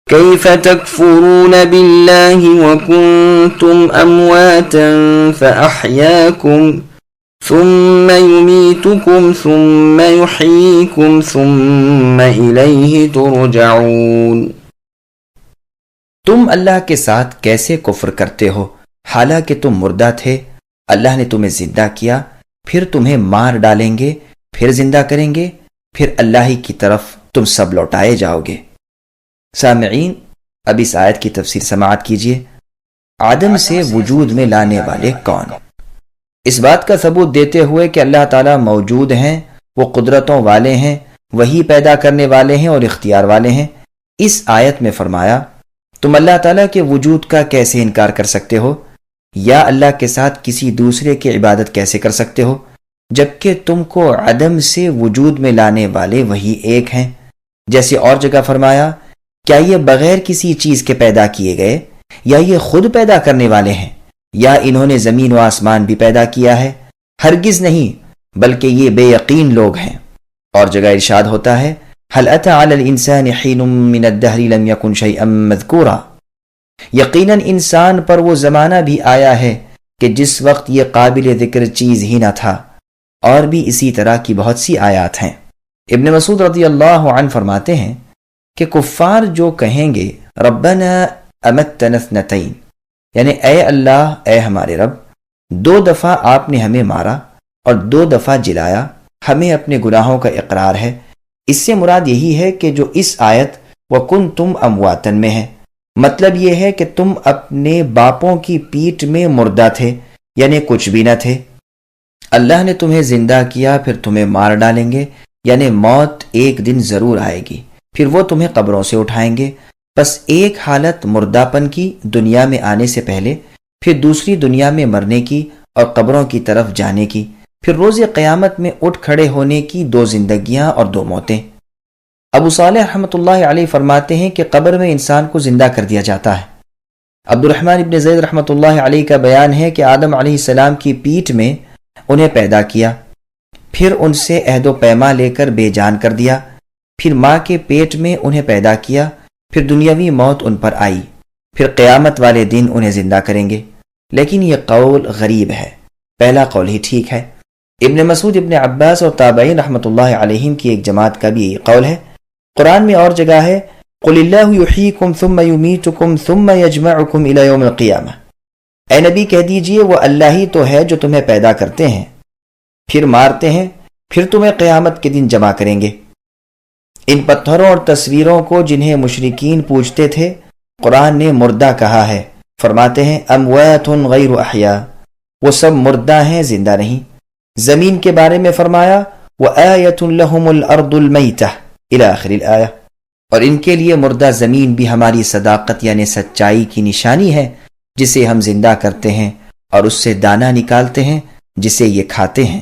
كيف تكفرون بالله وكنتم أمواتا فأحياكم ثم يميتكم ثم يحييكم ثم إليه ترجعون۔ تم اللہ کے ساتھ کیسے کفر کرتے ہو حالانکہ تم مردہ تھے؟ اللہ نے تمہیں زندہ کیا، پھر تمہیں مار ڈالیں گے، پھر زندہ کریں گے، پھر اللہ ہی کی طرف تم سب لوٹائے جاؤ گے۔ سامعین، اب اس آیت کی تفسیر سماعت کیجیے۔ عدم سے وجود میں لانے والے کون؟ اس بات کا ثبوت دیتے ہوئے کہ اللہ تعالیٰ موجود ہیں، وہ قدرتوں والے ہیں، وہی پیدا کرنے والے ہیں اور اختیار والے ہیں، اس آیت میں فرمایا تم اللہ تعالیٰ کے وجود کا کیسے انکار کر سکتے ہو، یا اللہ کے ساتھ کسی دوسرے کی عبادت کیسے کر سکتے ہو، جبکہ تم کو عدم سے وجود میں لانے والے وہی ایک ہیں۔ جیسے اور جگہ فرمایا کیا یہ بغیر کسی چیز کے پیدا کیے گئے، یا یہ خود پیدا کرنے والے ہیں، یا انہوں نے زمین و آسمان بھی پیدا کیا ہے؟ ہرگز نہیں، بلکہ یہ بے یقین لوگ ہیں۔ اور جگہ ارشاد ہوتا ہے هل اتى على الانسان حين من الدهر لم يكن شيئا مذكورا، یقیناً انسان پر وہ زمانہ بھی آیا ہے کہ جس وقت یہ قابل ذکر چیز ہی نہ تھا۔ اور بھی اسی طرح کی بہت سی آیات ہیں۔ ابن مسعود رضی اللہ عنہ فرماتے ہیں کہ کفار جو کہیں گے ربنا امتنا اثنتین، یعنی اے اللہ، اے ہمارے رب، 2 دفعہ آپ نے ہمیں مارا اور 2 دفعہ جلایا، ہمیں اپنے گناہوں کا اقرار ہے، اس سے مراد یہی ہے کہ جو اس آیت وَكُنْتُمْ أَمْوَاتًا میں ہے، مطلب یہ ہے کہ تم اپنے باپوں کی پیٹھ میں مردہ تھے، یعنی کچھ بھی نہ تھے۔ اللہ نے تمہیں زندہ کیا، پھر تمہیں مار ڈالیں گے، یعنی موت ایک دن ضرور آئے گی، پھر وہ تمہیں قبروں سے اٹھائیں گے۔ بس ایک حالت مردہ پن کی دنیا میں آنے سے پہلے، پھر دوسری دنیا میں مرنے کی اور قبروں کی طرف جانے کی، پھر روز قیامت میں اٹھ کھڑے ہونے کی 2 زندگیاں اور 2 موتیں۔ ابو صالح رحمۃ اللہ علیہ فرماتے ہیں کہ قبر میں انسان کو زندہ کر دیا جاتا ہے۔ عبد الرحمن ابن زید رحمۃ اللہ علیہ کا بیان ہے کہ آدم علیہ السلام کی پیٹھ میں انہیں پیدا کیا، پھر ان سے عہد و پیما لے کر بے جان کر دیا، پھر ماں کے پیٹ میں انہیں پیدا کیا، پھر دنیاوی موت ان پر آئی، پھر قیامت والے دن انہیں زندہ کریں گے۔ لیکن یہ قول غریب ہے، پہلا قول ہی ٹھیک ہے۔ ابن مسعود، ابن عباس اور تابعین رحمۃ اللہ علیہم کی ایک جماعت کا بھی یہ قول ہے۔ قرآن میں اور جگہ ہے قل اللہ یحییکم ثم یمیتکم ثم یجمعکم الی یوم القیامہ، اے نبی کہہ دیجئے وہ اللہ ہی تو ہے جو تمہیں پیدا کرتے ہیں، پھر مارتے ہیں، پھر تمہیں قیامت کے دن جمع کریں گے۔ ان پتھروں اور تصویروں کو جنہیں مشرکین پوجتے تھے قرآن نے مردہ کہا ہے، فرماتے ہیں اموات غیر احیاء، وہ سب مردہ ہیں، زندہ نہیں۔ زمین کے بارے میں فرمایا وَآیَةٌ لَهُمُ الْأَرْضُ الْمَيْتَةُ الی آخر الآیہ، اور ان کے لیے مردہ زمین بھی ہماری صداقت یعنی سچائی کی نشانی ہے، جسے ہم زندہ کرتے ہیں اور اس سے دانہ نکالتے ہیں جسے یہ کھاتے ہیں۔